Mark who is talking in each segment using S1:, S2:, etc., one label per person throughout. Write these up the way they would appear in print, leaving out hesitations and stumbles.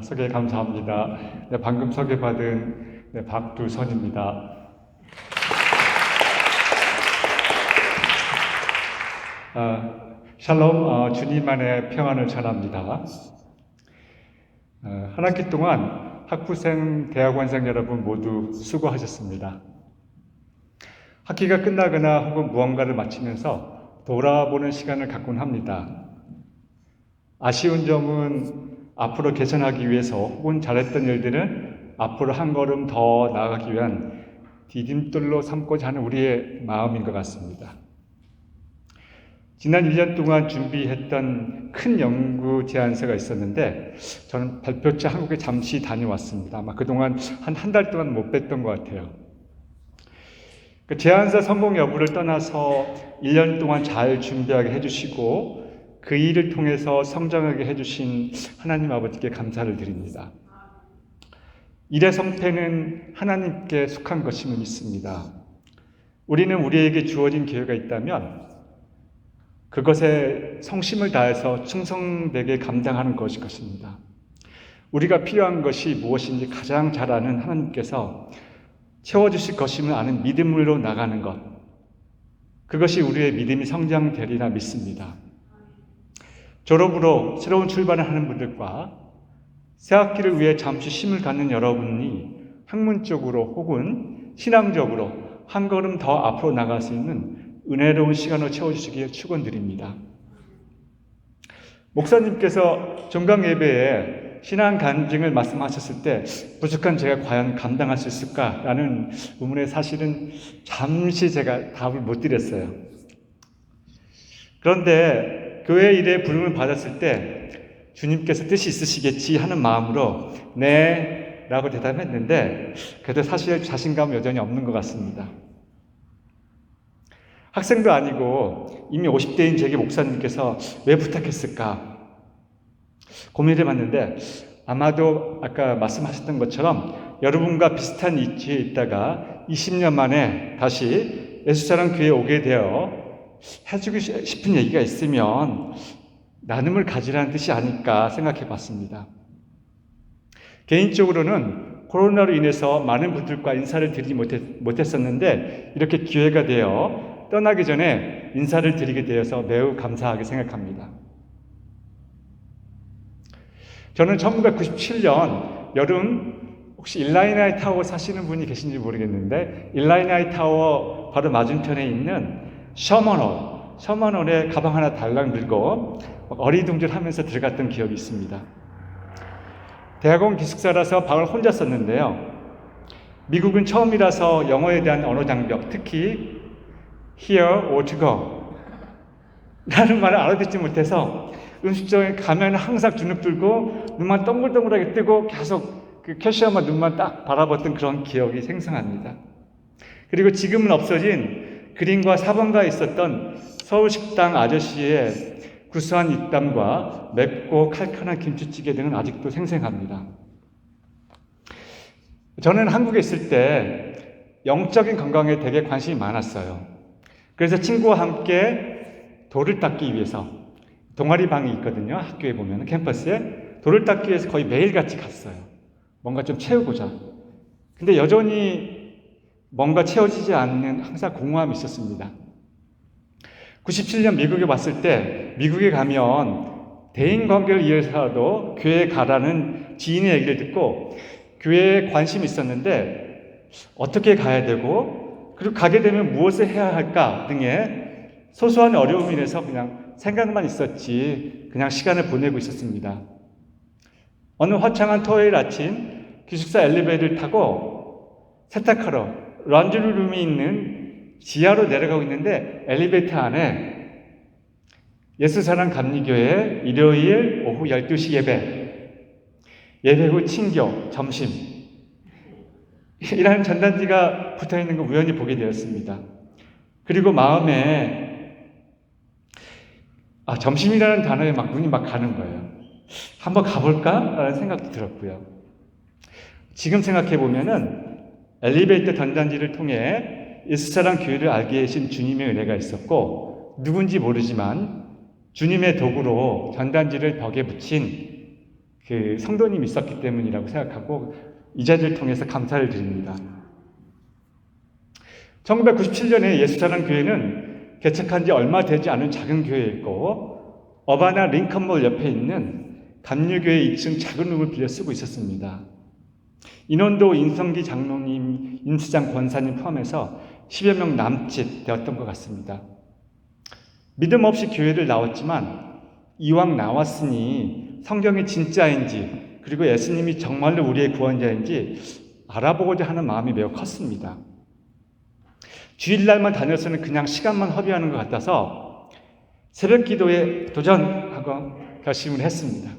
S1: 소개 감사합니다. 네, 방금 소개받은 박두선입니다. 샬롬, 주님 안에 평안을 전합니다. 한 학기 동안 학부생, 대학원생 여러분 모두 수고하셨습니다. 학기가 끝나거나 혹은 무언가를 마치면서 돌아보는 시간을 갖곤 합니다. 아쉬운 점은 앞으로 개선하기 위해서 혹은 잘했던 일들은 앞으로 한 걸음 더 나아가기 위한 디딤돌로 삼고자 하는 우리의 마음인 것 같습니다. 지난 1년 동안 준비했던 큰 연구 제안서가 있었는데 저는 발표처 한국에 잠시 다녀왔습니다. 아마 그동안 한 달 동안 못 뵀던 것 같아요. 그 제안서 성공 여부를 떠나서 1년 동안 잘 준비하게 해주시고 그 일을 통해서 성장하게 해주신 하나님 아버지께 감사를 드립니다. 일의 성패는 하나님께 속한 것임을 믿습니다. 우리는 우리에게 주어진 기회가 있다면 그것에 성심을 다해서 충성되게 감당하는 것일 것입니다. 우리가 필요한 것이 무엇인지 가장 잘 아는 하나님께서 채워주실 것임을 아는 믿음으로 나가는 것, 그것이 우리의 믿음이 성장되리라 믿습니다. 졸업으로 새로운 출발을 하는 분들과 새학기를 위해 잠시 쉼을 갖는 여러분이 학문적으로 혹은 신앙적으로 한 걸음 더 앞으로 나갈 수 있는 은혜로운 시간을 채워주시기를 축원드립니다. 목사님께서 종강 예배에 신앙 간증을 말씀하셨을 때 부족한 제가 과연 감당할 수 있을까라는 의문에 사실은 잠시 제가 답을 못 드렸어요. 그런데 교회 일에 부름을 받았을 때 주님께서 뜻이 있으시겠지 하는 마음으로 네 라고 대답했는데 그래도 사실 자신감은 여전히 없는 것 같습니다. 학생도 아니고 이미 50대인 제게 목사님께서 왜 부탁했을까 고민해봤는데 아마도 아까 말씀하셨던 것처럼 여러분과 비슷한 위치에 있다가 20년 만에 다시 예수사랑 교회에 오게 되어 해주고 싶은 얘기가 있으면 나눔을 가지라는 뜻이 아닐까 생각해 봤습니다. 개인적으로는 코로나로 인해서 많은 분들과 인사를 드리지 못했었는데 이렇게 기회가 되어 떠나기 전에 인사를 드리게 되어서 매우 감사하게 생각합니다. 저는 1997년 여름 혹시 일라이나이 타워 사시는 분이 계신지 모르겠는데 일라이나이 타워 바로 맞은편에 있는 셔먼홀에 가방 하나 달랑 들고 어리둥절하면서 들어갔던 기억이 있습니다. 대학원 기숙사라서 방을 혼자 썼는데요. 미국은 처음이라서 영어에 대한 언어 장벽, 특히 here or to go 라는 말을 알아듣지 못해서 음식점에 가면 항상 주눅 들고 눈만 동글동글하게 뜨고 계속 그 캐시어만 눈만 딱 바라봤던 그런 기억이 생생합니다. 그리고 지금은 없어진 그린과 4번가에 있었던 서울식당 아저씨의 구수한 입담과 맵고 칼칼한 김치찌개 등은 아직도 생생합니다. 저는 한국에 있을 때 영적인 건강에 되게 관심이 많았어요. 그래서 친구와 함께 돌을 닦기 위해서 동아리 방이 있거든요. 학교에 보면 캠퍼스에 돌을 닦기 위해서 거의 매일같이 갔어요. 뭔가 좀 채우고자. 근데 여전히 뭔가 채워지지 않는 항상 공허함이 있었습니다. 97년 미국에 왔을 때 미국에 가면 대인관계를 위해서라도 교회에 가라는 지인의 얘기를 듣고 교회에 관심이 있었는데 어떻게 가야 되고 그리고 가게 되면 무엇을 해야 할까 등의 소소한 어려움이 인해서 그냥 생각만 있었지 그냥 시간을 보내고 있었습니다. 어느 화창한 토요일 아침 기숙사 엘리베이터를 타고 세탁하러 런드리룸이 있는 지하로 내려가고 있는데 엘리베이터 안에 예수사랑 감리교회 일요일 오후 12시 예배 후 친교, 점심 이라는 전단지가 붙어있는 걸 우연히 보게 되었습니다. 그리고 마음에 점심이라는 단어에 눈이 가는 거예요. 한번 가볼까? 라는 생각도 들었고요. 지금 생각해 보면은 엘리베이터 전단지를 통해 예수사랑 교회를 알게 하신 주님의 은혜가 있었고 누군지 모르지만 주님의 도구로 전단지를 벽에 붙인 그 성도님이 있었기 때문이라고 생각하고 이 자리를 통해서 감사를 드립니다. 1997년에 예수사랑 교회는 개척한 지 얼마 되지 않은 작은 교회였고 어바나 링컨몰 옆에 있는 감리교회 2층 작은 룸을 빌려 쓰고 있었습니다. 인원도 인성기 장로님, 임수장 권사님 포함해서 10여 명 남짓 되었던 것 같습니다. 믿음 없이 교회를 나왔지만 이왕 나왔으니 성경이 진짜인지 그리고 예수님이 정말로 우리의 구원자인지 알아보고자 하는 마음이 매우 컸습니다. 주일날만 다녀서는 그냥 시간만 허비하는 것 같아서 새벽 기도에 도전하고 결심을 했습니다.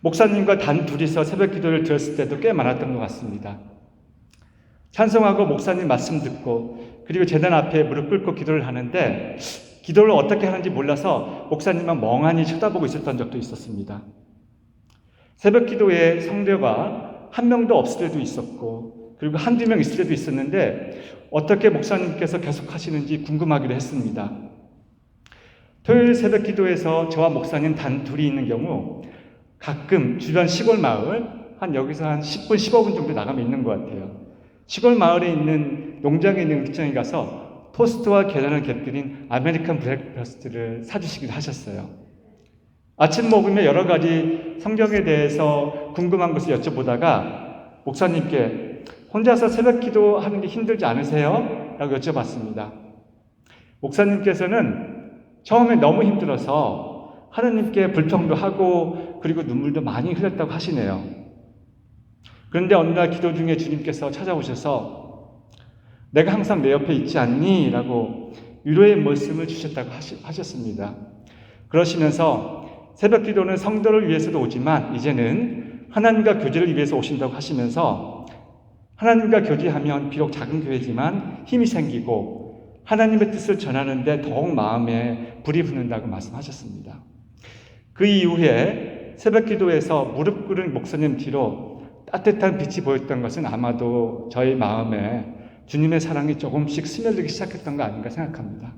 S1: 목사님과 단 둘이서 새벽 기도를 드렸을 때도 꽤 많았던 것 같습니다. 찬송하고 목사님 말씀 듣고 그리고 제단 앞에 무릎 꿇고 기도를 하는데 기도를 어떻게 하는지 몰라서 목사님만 멍하니 쳐다보고 있었던 적도 있었습니다. 새벽 기도에 성도가 한 명도 없을 때도 있었고 그리고 한두 명 있을 때도 있었는데 어떻게 목사님께서 계속 하시는지 궁금하기도 했습니다. 토요일 새벽 기도에서 저와 목사님 단 둘이 있는 경우 가끔 주변 시골 마을 여기서 한 10분, 15분 정도 나가면 있는 것 같아요. 시골 마을에 있는 농장에 있는 음식점에 가서 토스트와 계란을 곁들인 아메리칸 브렉퍼스트를 사주시기도 하셨어요. 아침 먹으며 여러 가지 성경에 대해서 궁금한 것을 여쭤보다가 목사님께 혼자서 새벽 기도하는 게 힘들지 않으세요? 라고 여쭤봤습니다. 목사님께서는 처음에 너무 힘들어서 하나님께 불평도 하고 그리고 눈물도 많이 흘렸다고 하시네요. 그런데 어느 날 기도 중에 주님께서 찾아오셔서 내가 항상 내 옆에 있지 않니? 라고 위로의 말씀을 주셨다고 하셨습니다. 그러시면서 새벽 기도는 성도를 위해서도 오지만 이제는 하나님과 교제를 위해서 오신다고 하시면서 하나님과 교제하면 비록 작은 교회지만 힘이 생기고 하나님의 뜻을 전하는데 더욱 마음에 불이 붙는다고 말씀하셨습니다. 그 이후에 새벽 기도에서 무릎 꿇은 목사님 뒤로 따뜻한 빛이 보였던 것은 아마도 저희 마음에 주님의 사랑이 조금씩 스며들기 시작했던 거 아닌가 생각합니다.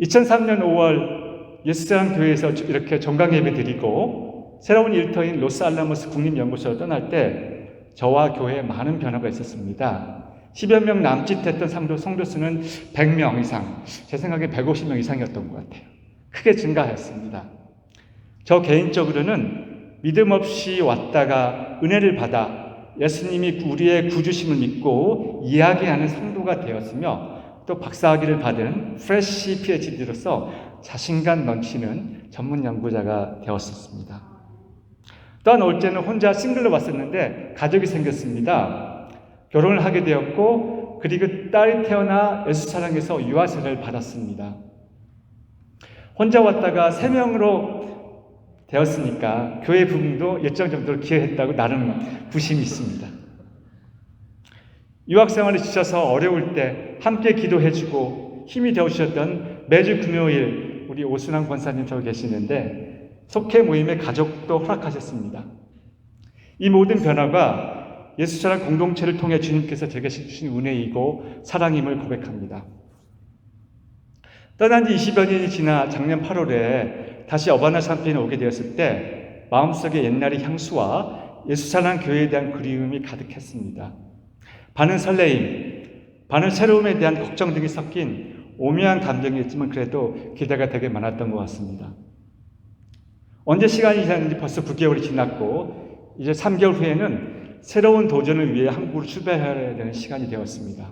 S1: 2003년 5월 예수사랑 교회에서 이렇게 정강 예배 드리고 새로운 일터인 로스알라모스 국립연구소로 떠날 때 저와 교회에 많은 변화가 있었습니다. 10여 명 남짓했던 성도 수는 100명 이상, 제 생각에 150명 이상이었던 것 같아요. 크게 증가했습니다. 저 개인적으로는 믿음 없이 왔다가 은혜를 받아 예수님이 우리의 구주심을 믿고 이야기하는 성도가 되었으며 또 박사학위를 받은 프레시 PhD로서 자신감 넘치는 전문 연구자가 되었었습니다. 또한 올 때는 혼자 싱글로 왔었는데 가족이 생겼습니다. 결혼을 하게 되었고 그리고 딸이 태어나 예수사랑에서 유아세를 받았습니다. 혼자 왔다가 3명으로 되었으니까 교회 부흥도 일정 정도로 기여했다고 나름 부심이 있습니다. 유학생활에 지쳐서 어려울 때 함께 기도해주고 힘이 되어주셨던 매주 금요일 우리 오순환 권사님 저기 계시는데 속회 모임의 가족도 허락하셨습니다. 이 모든 변화가 예수사랑 공동체를 통해 주님께서 제게 주신 은혜이고 사랑임을 고백합니다. 떠난 지 20여 년이 지나 작년 8월에 다시 어바나 샴페인에 오게 되었을 때 마음속에 옛날의 향수와 예수사랑 교회에 대한 그리움이 가득했습니다. 반은 설레임, 반은 새로움에 대한 걱정 등이 섞인 오묘한 감정이었지만 그래도 기대가 되게 많았던 것 같습니다. 언제 시간이 지났는지 벌써 9개월이 지났고 이제 3개월 후에는 새로운 도전을 위해 한국으로 출발해야 되는 시간이 되었습니다.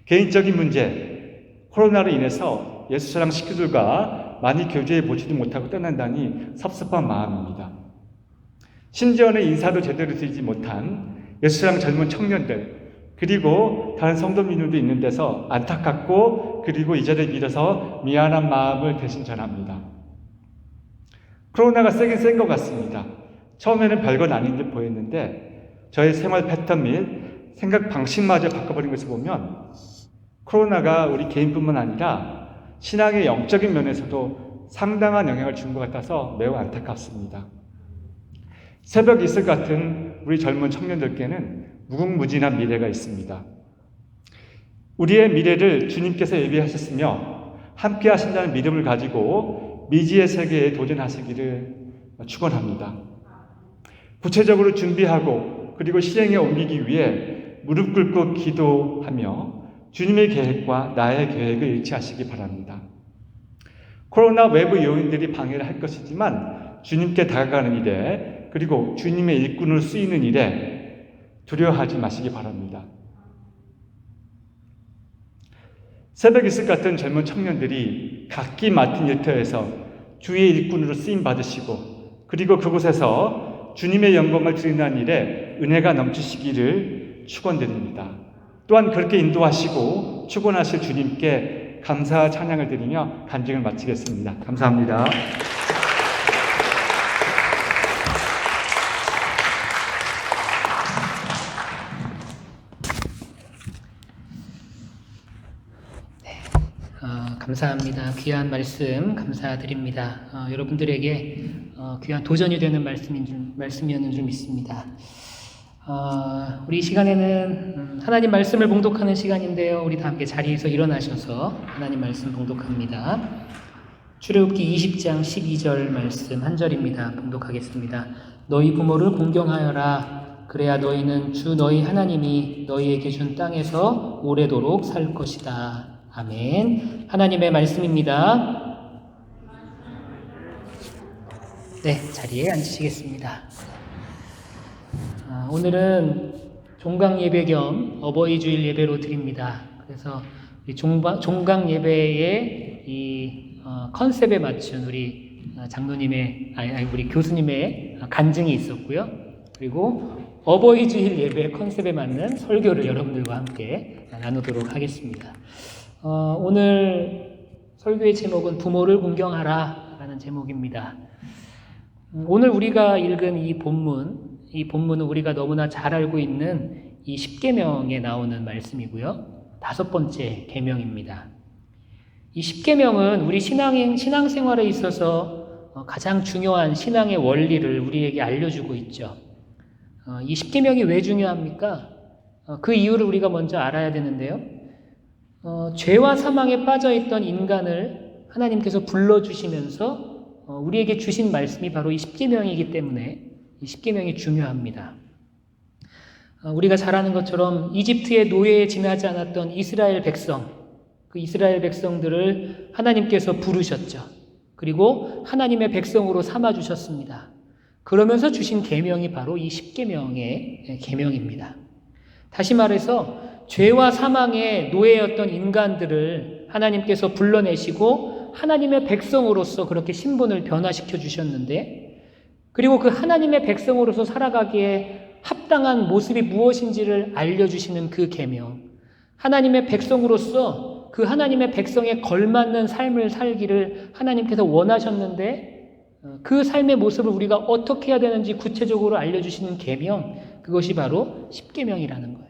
S1: 개인적인 문제, 코로나로 인해서 예수사랑 식구들과 많이 교제해 보지도 못하고 떠난다니 섭섭한 마음입니다. 심지어는 인사도 제대로 드리지 못한 예수사랑 젊은 청년들 그리고 다른 성도민들도 있는 데서 안타깝고 그리고 이 자리에 빌어서 미안한 마음을 대신 전합니다. 코로나가 세긴 센 것 같습니다. 처음에는 별건 아닌 듯 보였는데 저의 생활 패턴 및 생각 방식마저 바꿔버린 것을 보면 코로나가 우리 개인뿐만 아니라 신앙의 영적인 면에서도 상당한 영향을 준 것 같아서 매우 안타깝습니다. 새벽 이슬 같은 우리 젊은 청년들께는 무궁무진한 미래가 있습니다. 우리의 미래를 주님께서 예비하셨으며 함께 하신다는 믿음을 가지고 미지의 세계에 도전하시기를 축원합니다. 구체적으로 준비하고 그리고 실행에 옮기기 위해 무릎 꿇고 기도하며 주님의 계획과 나의 계획을 일치하시기 바랍니다. 코로나 외부 요인들이 방해를 할 것이지만 주님께 다가가는 일에 그리고 주님의 일꾼으로 쓰이는 일에 두려워하지 마시기 바랍니다. 새벽 이슬 같은 젊은 청년들이 각기 맡은 일터에서 주의 일꾼으로 쓰임 받으시고 그리고 그곳에서 주님의 영광을 드리는 일에 은혜가 넘치시기를 축원드립니다. 또한 그렇게 인도하시고 축원하실 주님께 감사 찬양을 드리며 간증을 마치겠습니다. 감사합니다.
S2: 감사합니다. 귀한 말씀 감사드립니다. 여러분들에게 귀한 도전이 되는 말씀이었는 줄 믿습니다. 우리 이 시간에는 하나님 말씀을 봉독하는 시간인데요. 우리 다 함께 자리에서 일어나셔서 하나님 말씀 봉독합니다. 출애굽기 20장 12절 말씀 한 절입니다. 봉독하겠습니다. 너희 부모를 공경하여라. 그래야 너희는 주 너희 하나님이 너희에게 준 땅에서 오래도록 살 것이다. 아멘. 하나님의 말씀입니다. 네, 자리에 앉으시겠습니다. 오늘은 종강 예배 겸 어버이 주일 예배로 드립니다. 그래서 종강 예배의 이 컨셉에 맞춘 우리 장로님의 우리 교수님의 간증이 있었고요. 그리고 어버이 주일 예배 컨셉에 맞는 설교를 여러분들과 함께 나누도록 하겠습니다. 오늘 설교의 제목은 부모를 공경하라 라는 제목입니다. 오늘 우리가 읽은 이 본문은 우리가 너무나 잘 알고 있는 이 십계명에 나오는 말씀이고요. 5번째 계명입니다. 이 십계명은 우리 신앙생활에 있어서 가장 중요한 신앙의 원리를 우리에게 알려주고 있죠. 이 십계명이 왜 중요합니까? 그 이유를 우리가 먼저 알아야 되는데요. 죄와 사망에 빠져있던 인간을 하나님께서 불러주시면서 우리에게 주신 말씀이 바로 이 십계명이기 때문에 이 십계명이 중요합니다. 우리가 잘 아는 것처럼 이집트의 노예에 지나지 않았던 이스라엘 백성, 그 이스라엘 백성들을 하나님께서 부르셨죠. 그리고 하나님의 백성으로 삼아주셨습니다. 그러면서 주신 계명이 바로 이 십계명의 계명입니다. 다시 말해서 죄와 사망의 노예였던 인간들을 하나님께서 불러내시고 하나님의 백성으로서 그렇게 신분을 변화시켜 주셨는데, 그리고 그 하나님의 백성으로서 살아가기에 합당한 모습이 무엇인지를 알려주시는 그 계명, 하나님의 백성으로서 그 하나님의 백성에 걸맞는 삶을 살기를 하나님께서 원하셨는데 그 삶의 모습을 우리가 어떻게 해야 되는지 구체적으로 알려주시는 계명, 그것이 바로 십계명이라는 거예요.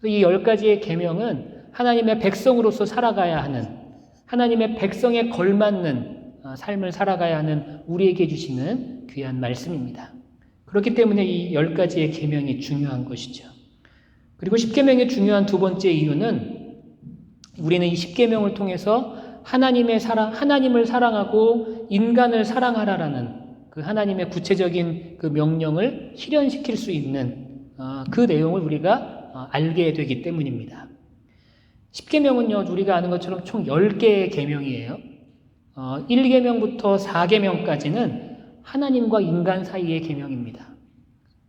S2: 이 10가지의 계명은 하나님의 백성으로서 살아가야 하는, 하나님의 백성에 걸맞는 삶을 살아가야 하는 우리에게 주시는 귀한 말씀입니다. 그렇기 때문에 이 10가지의 계명이 중요한 것이죠. 그리고 십계명의 중요한 두 번째 이유는 우리는 이 십계명을 통해서 하나님을 사랑하고 인간을 사랑하라라는 그 하나님의 구체적인 그 명령을 실현시킬 수 있는 그 내용을 우리가 알게 되기 때문입니다. 십계명은요, 우리가 아는 것처럼 총 10개의 계명이에요. 1계명부터 4계명까지는 하나님과 인간 사이의 계명입니다.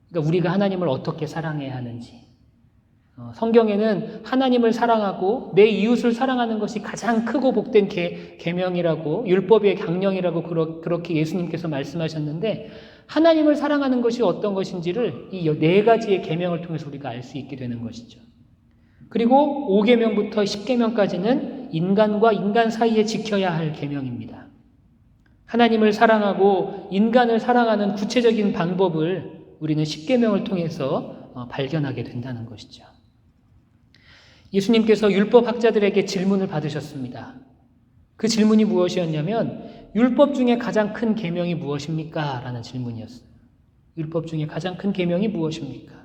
S2: 그러니까 우리가 하나님을 어떻게 사랑해야 하는지, 성경에는 하나님을 사랑하고 내 이웃을 사랑하는 것이 가장 크고 복된 계명이라고, 율법의 강령이라고 그렇게 예수님께서 말씀하셨는데, 하나님을 사랑하는 것이 어떤 것인지를 이 4가지의 계명을 통해서 우리가 알 수 있게 되는 것이죠. 그리고 5계명부터 10계명까지는 인간과 인간 사이에 지켜야 할 계명입니다. 하나님을 사랑하고 인간을 사랑하는 구체적인 방법을 우리는 10계명을 통해서 발견하게 된다는 것이죠. 예수님께서 율법학자들에게 질문을 받으셨습니다. 그 질문이 무엇이었냐면 율법 중에 가장 큰 계명이 무엇입니까? 라는 질문이었어요. 율법 중에 가장 큰 계명이 무엇입니까?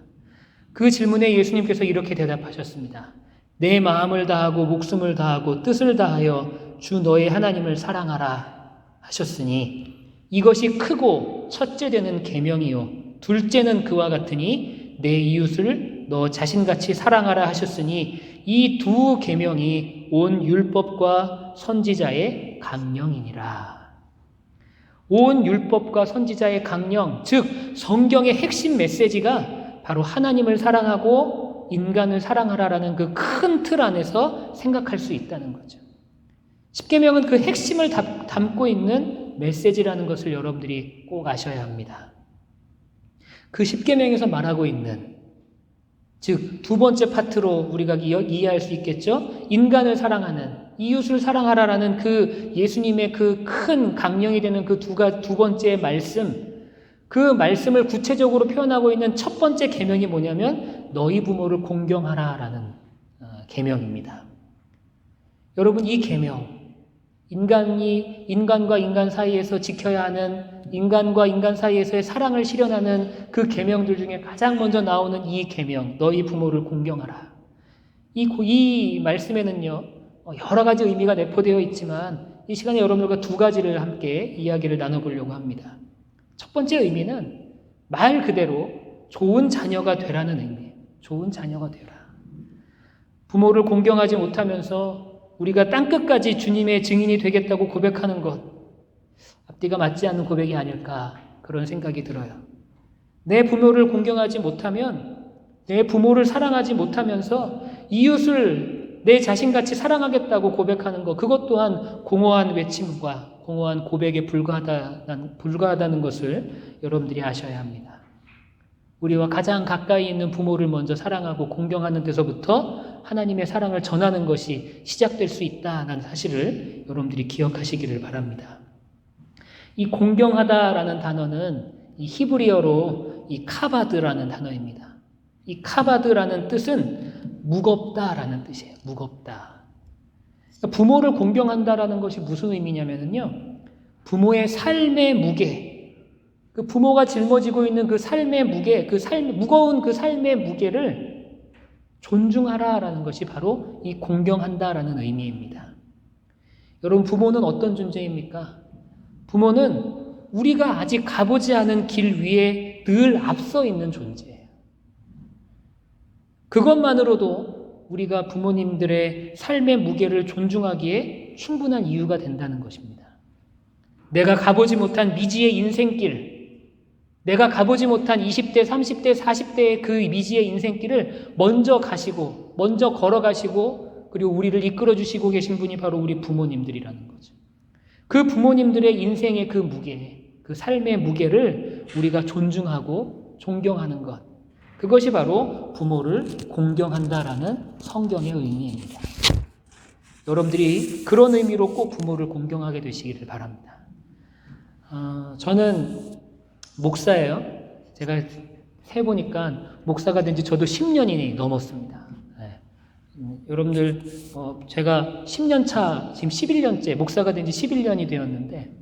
S2: 그 질문에 예수님께서 이렇게 대답하셨습니다. 내 마음을 다하고 목숨을 다하고 뜻을 다하여 주 너의 하나님을 사랑하라 하셨으니 이것이 크고 바로 첫째 되는 계명이요 둘째는 그와 같으니 내 이웃을 너 자신같이 사랑하라 하셨으니 이 두 계명이 온 율법과 선지자의 강령이니라. 온 율법과 선지자의 강령, 즉 성경의 핵심 메시지가 바로 하나님을 사랑하고 인간을 사랑하라라는 그 큰 틀 안에서 생각할 수 있다는 거죠. 십계명은 그 핵심을 담고 있는 메시지라는 것을 여러분들이 꼭 아셔야 합니다. 그 십계명에서 말하고 있는, 즉 두 번째 파트로 우리가 이해할 수 있겠죠. 인간을 사랑하는, 이웃을 사랑하라라는 그 예수님의 그 큰 강령이 되는 그 두 번째 말씀, 그 말씀을 구체적으로 표현하고 있는 첫 번째 계명이 뭐냐면 너희 부모를 공경하라라는 계명입니다. 여러분, 이 계명, 인간과 인간 사이에서 지켜야 하는, 인간과 인간 사이에서의 사랑을 실현하는 그 계명들 중에 가장 먼저 나오는 이 계명, 너희 부모를 공경하라. 이 말씀에는요, 여러 가지 의미가 내포되어 있지만 이 시간에 여러분들과 두 가지를 함께 이야기를 나눠보려고 합니다. 첫 번째 의미는 말 그대로 좋은 자녀가 되라는 의미예요. 좋은 자녀가 되라. 부모를 공경하지 못하면서 우리가 땅끝까지 주님의 증인이 되겠다고 고백하는 것, 앞뒤가 맞지 않는 고백이 아닐까 그런 생각이 들어요. 내 부모를 공경하지 못하면, 내 부모를 사랑하지 못하면서 이웃을 내 자신같이 사랑하겠다고 고백하는 것, 그것 또한 공허한 외침과 공허한 고백에 불과하다는 것을 여러분들이 아셔야 합니다. 우리와 가장 가까이 있는 부모를 먼저 사랑하고 공경하는 데서부터 하나님의 사랑을 전하는 것이 시작될 수 있다는 사실을 여러분들이 기억하시기를 바랍니다. 이 공경하다라는 단어는 이 히브리어로 이 카바드라는 단어입니다. 이 카바드라는 뜻은 무겁다라는 뜻이에요. 무겁다. 부모를 공경한다라는 것이 무슨 의미냐면요, 부모의 삶의 무게, 그 부모가 짊어지고 있는 그 삶의 무게, 무거운 그 삶의 무게를 존중하라라는 것이 바로 이 공경한다라는 의미입니다. 여러분, 부모는 어떤 존재입니까? 부모는 우리가 아직 가보지 않은 길 위에 늘 앞서 있는 존재예요. 그것만으로도 우리가 부모님들의 삶의 무게를 존중하기에 충분한 이유가 된다는 것입니다. 내가 가보지 못한 미지의 인생길, 내가 가보지 못한 20대, 30대, 40대의 그 미지의 인생길을 먼저 가시고, 먼저 걸어가시고, 그리고 우리를 이끌어 주시고 계신 분이 바로 우리 부모님들이라는 거죠. 그 부모님들의 인생의 그 무게, 그 삶의 무게를 우리가 존중하고 존경하는 것, 그것이 바로 부모를 공경한다라는 성경의 의미입니다. 여러분들이 그런 의미로 꼭 부모를 공경하게 되시기를 바랍니다. 저는 목사예요. 제가 세보니까 목사가 된 지 저도 10년이 넘었습니다. 네. 여러분들, 제가 10년 차, 지금 11년째, 목사가 된 지 11년이 되었는데,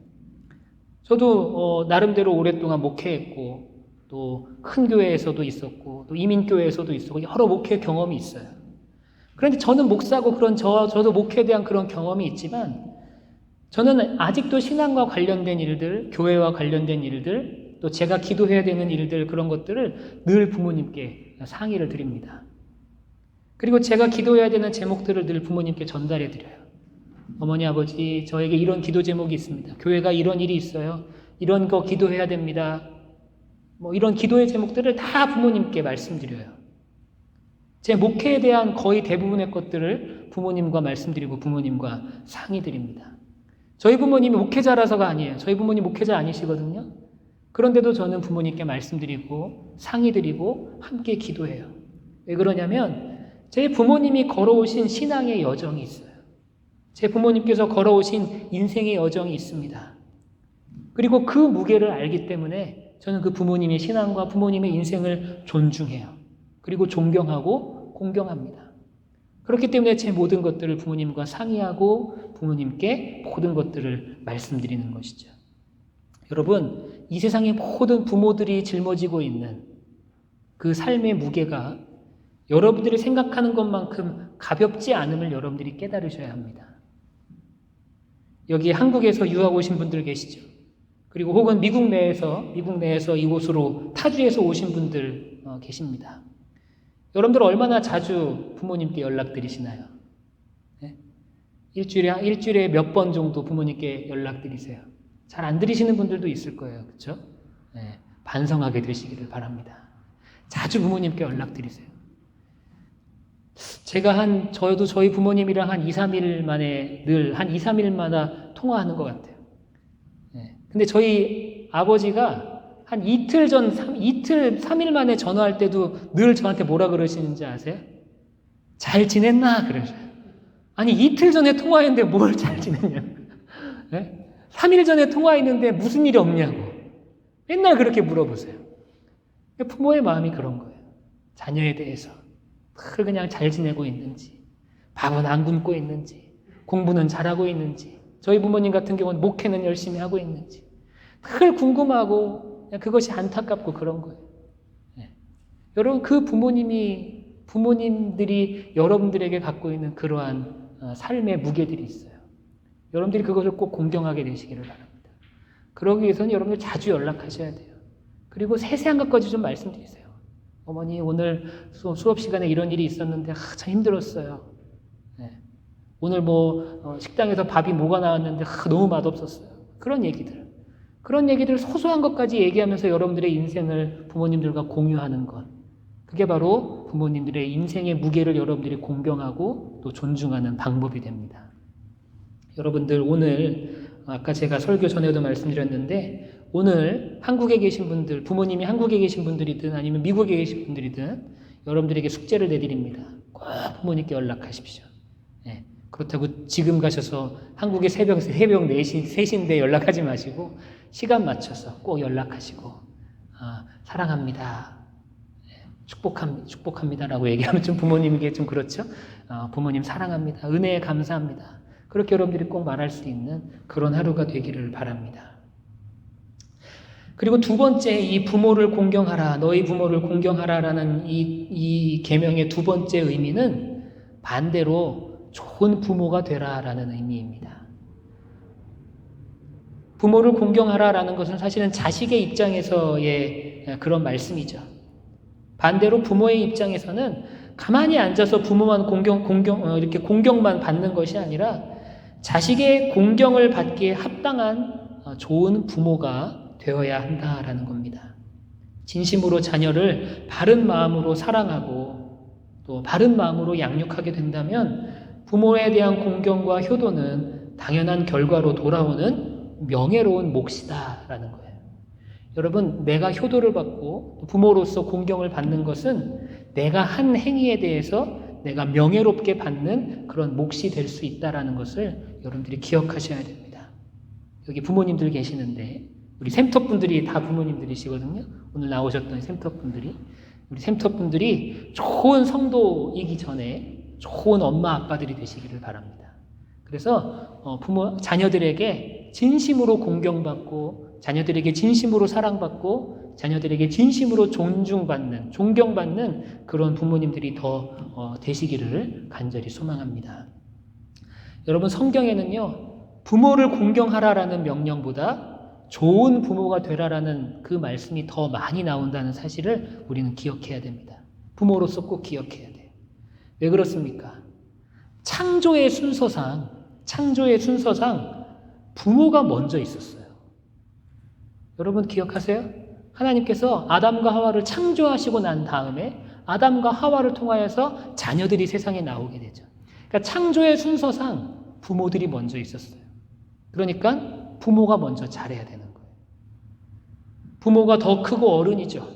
S2: 저도 나름대로 오랫동안 목회했고, 또 큰 교회에서도 있었고, 또 이민교회에서도 있었고, 여러 목회 경험이 있어요. 그런데 저는 목사고 저도 목회에 대한 그런 경험이 있지만, 저는 아직도 신앙과 관련된 일들, 교회와 관련된 일들, 또 제가 기도해야 되는 일들, 그런 것들을 늘 부모님께 상의를 드립니다. 그리고 제가 기도해야 되는 제목들을 늘 부모님께 전달해 드려요. 어머니, 아버지, 저에게 이런 기도 제목이 있습니다. 교회가 이런 일이 있어요. 이런 거 기도해야 됩니다. 이런 기도의 제목들을 다 부모님께 말씀드려요. 제 목회에 대한 거의 대부분의 것들을 부모님과 말씀드리고 부모님과 상의드립니다. 저희 부모님이 목회자라서가 아니에요. 저희 부모님 목회자 아니시거든요. 그런데도 저는 부모님께 말씀드리고 상의드리고 함께 기도해요. 왜 그러냐면 제 부모님이 걸어오신 신앙의 여정이 있어요. 제 부모님께서 걸어오신 인생의 여정이 있습니다. 그리고 그 무게를 알기 때문에 저는 그 부모님의 신앙과 부모님의 인생을 존중해요. 그리고 존경하고 공경합니다. 그렇기 때문에 제 모든 것들을 부모님과 상의하고 부모님께 모든 것들을 말씀드리는 것이죠. 여러분, 이 세상의 모든 부모들이 짊어지고 있는 그 삶의 무게가 여러분들이 생각하는 것만큼 가볍지 않음을 여러분들이 깨달으셔야 합니다. 여기 한국에서 유학 오신 분들 계시죠? 그리고 혹은 미국 내에서 이곳으로 타주에서 오신 분들 계십니다. 여러분들 얼마나 자주 부모님께 연락드리시나요? 네? 일주일에 몇 번 정도 부모님께 연락드리세요? 잘 안 드리시는 분들도 있을 거예요. 그렇죠? 네, 반성하게 되시기를 바랍니다. 자주 부모님께 연락드리세요. 저도 저희 부모님이랑 한 2, 3일 만에 늘 한 2, 3일마다 통화하는 것 같아요. 네. 근데 저희 아버지가 한 이틀, 3일 만에 전화할 때도 늘 저한테 뭐라 그러시는지 아세요? 잘 지냈나? 그러셔요. 아니, 이틀 전에 통화했는데 뭘 잘 지냈냐? 네? 3일 전에 통화했는데 무슨 일이 없냐고. 맨날 그렇게 물어보세요. 부모의 마음이 그런 거예요. 자녀에 대해서. 그냥 잘 지내고 있는지, 밥은 안 굶고 있는지, 공부는 잘하고 있는지, 저희 부모님 같은 경우는 목회는 열심히 하고 있는지, 늘 궁금하고, 그것이 안타깝고 그런 거예요. 네. 여러분, 그 부모님들이 여러분들에게 갖고 있는 그러한 삶의 무게들이 있어요. 여러분들이 그것을 꼭 공경하게 되시기를 바랍니다. 그러기 위해서는 여러분들 자주 연락하셔야 돼요. 그리고 세세한 것까지 좀 말씀드리세요. 어머니, 오늘 수업 시간에 이런 일이 있었는데 참 힘들었어요. 네. 오늘 식당에서 밥이 뭐가 나왔는데 너무 맛없었어요. 그런 얘기들 소소한 것까지 얘기하면서 여러분들의 인생을 부모님들과 공유하는 것. 그게 바로 부모님들의 인생의 무게를 여러분들이 공경하고 또 존중하는 방법이 됩니다. 여러분들, 오늘 아까 제가 설교 전에도 말씀드렸는데 오늘 한국에 계신 분들, 부모님이 한국에 계신 분들이든 아니면 미국에 계신 분들이든 여러분들에게 숙제를 내드립니다. 꼭 부모님께 연락하십시오. 네. 그렇다고 지금 가셔서 한국에 새벽 4시, 3시인데 연락하지 마시고 시간 맞춰서 꼭 연락하시고 사랑합니다. 축복합니다라고 얘기하면 좀 부모님에게 좀 그렇죠? 부모님 사랑합니다. 은혜에 감사합니다. 그렇게 여러분들이 꼭 말할 수 있는 그런 하루가 되기를 바랍니다. 그리고 두 번째, 이 부모를 공경하라, 너희 부모를 공경하라라는 이 계명의 두 번째 의미는 반대로 좋은 부모가 되라라는 의미입니다. 부모를 공경하라라는 것은 사실은 자식의 입장에서의 그런 말씀이죠. 반대로 부모의 입장에서는 가만히 앉아서 부모만 이렇게 공경만 받는 것이 아니라 자식의 공경을 받기에 합당한 좋은 부모가 되어야 한다라는 겁니다. 진심으로 자녀를 바른 마음으로 사랑하고 또 바른 마음으로 양육하게 된다면 부모에 대한 공경과 효도는 당연한 결과로 돌아오는 명예로운 몫이다라는 거예요. 여러분, 내가 효도를 받고 부모로서 공경을 받는 것은 내가 한 행위에 대해서 내가 명예롭게 받는 그런 몫이 될 수 있다라는 것을 여러분들이 기억하셔야 됩니다. 여기 부모님들 계시는데 우리 샘터분들이 다 부모님들이시거든요. 오늘 나오셨던 샘터분들이. 우리 샘터분들이 좋은 성도이기 전에 좋은 엄마 아빠들이 되시기를 바랍니다. 그래서 자녀들에게 진심으로 공경받고 자녀들에게 진심으로 사랑받고 자녀들에게 진심으로 존경받는 그런 부모님들이 더 되시기를 간절히 소망합니다. 여러분, 성경에는요, 부모를 공경하라라는 명령보다 좋은 부모가 되라라는 그 말씀이 더 많이 나온다는 사실을 우리는 기억해야 됩니다. 부모로서 꼭 기억해야 돼요. 왜 그렇습니까? 창조의 순서상 부모가 먼저 있었어요. 여러분 기억하세요? 하나님께서 아담과 하와를 창조하시고 난 다음에 아담과 하와를 통하여서 자녀들이 세상에 나오게 되죠. 그러니까 창조의 순서상 부모들이 먼저 있었어요. 그러니까 부모가 먼저 잘해야 되는 거예요. 부모가 더 크고 어른이죠.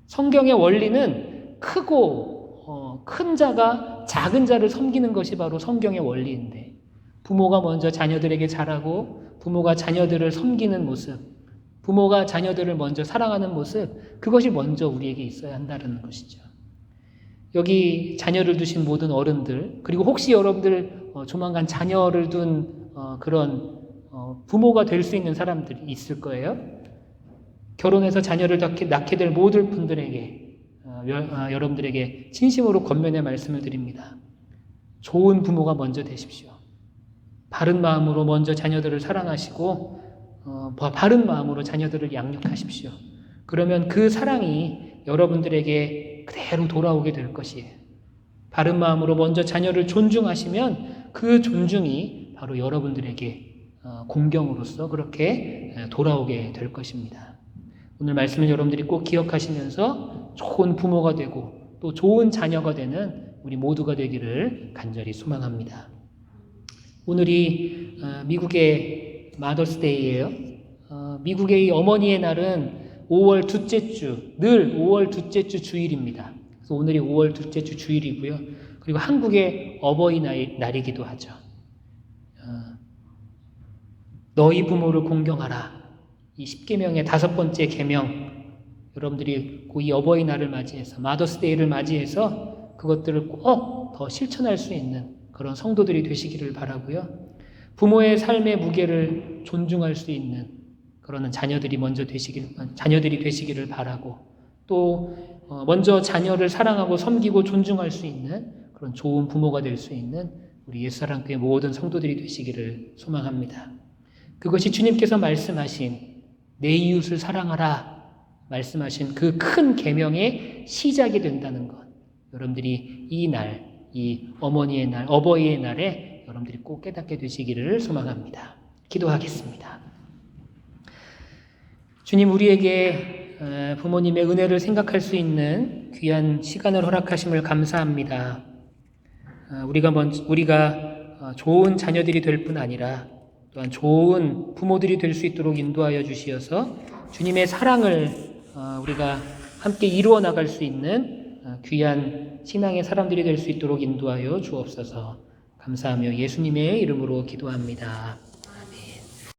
S2: 성경의 원리는 크고 큰 자가 작은 자를 섬기는 것이 바로 성경의 원리인데 부모가 먼저 자녀들에게 잘하고 부모가 자녀들을 섬기는 모습, 부모가 자녀들을 먼저 사랑하는 모습, 그것이 먼저 우리에게 있어야 한다는 것이죠. 여기 자녀를 두신 모든 어른들, 그리고 혹시 여러분들 조만간 자녀를 둔 그런 부모가 될 수 있는 사람들이 있을 거예요. 결혼해서 자녀를 낳게 될 모든 분들에게 여러분들에게 진심으로 권면의 말씀을 드립니다. 좋은 부모가 먼저 되십시오. 바른 마음으로 먼저 자녀들을 사랑하시고 바른 마음으로 자녀들을 양육하십시오. 그러면 그 사랑이 여러분들에게 그대로 돌아오게 될 것이에요. 바른 마음으로 먼저 자녀를 존중하시면 그 존중이 바로 여러분들에게 공경으로서 그렇게 돌아오게 될 것입니다. 오늘 말씀을 여러분들이 꼭 기억하시면서 좋은 부모가 되고 또 좋은 자녀가 되는 우리 모두가 되기를 간절히 소망합니다. 오늘이 미국의 마더스데이예요. 미국의 이 어머니의 날은 5월 둘째 주, 늘 5월 둘째 주 주일입니다. 그래서 오늘이 5월 둘째 주 주일이고요. 그리고 한국의 어버이날이기도 하죠. 너희 부모를 공경하라. 이 10계명의 5번째 계명, 여러분들이 이 어버이날을 맞이해서 마더스데이를 맞이해서 그것들을 꼭 더 실천할 수 있는 그런 성도들이 되시기를 바라고요. 부모의 삶의 무게를 존중할 수 있는 그러는 자녀들이 되시기를 바라고 또 먼저 자녀를 사랑하고 섬기고 존중할 수 있는 그런 좋은 부모가 될 수 있는 우리 옛사랑교회 모든 성도들이 되시기를 소망합니다. 그것이 주님께서 말씀하신 내 이웃을 사랑하라 말씀하신 그 큰 계명의 시작이 된다는 것. 여러분들이 이 날, 이 어머니의 날, 어버이의 날에 여러분들이 꼭 깨닫게 되시기를 소망합니다. 기도하겠습니다. 주님, 우리에게 부모님의 은혜를 생각할 수 있는 귀한 시간을 허락하심을 감사합니다. 우리가 좋은 자녀들이 될 뿐 아니라 또한 좋은 부모들이 될 수 있도록 인도하여 주시어서 주님의 사랑을 우리가 함께 이루어 나갈 수 있는 귀한 신앙의 사람들이 될 수 있도록 인도하여 주옵소서. 감사하며 예수님의 이름으로 기도합니다.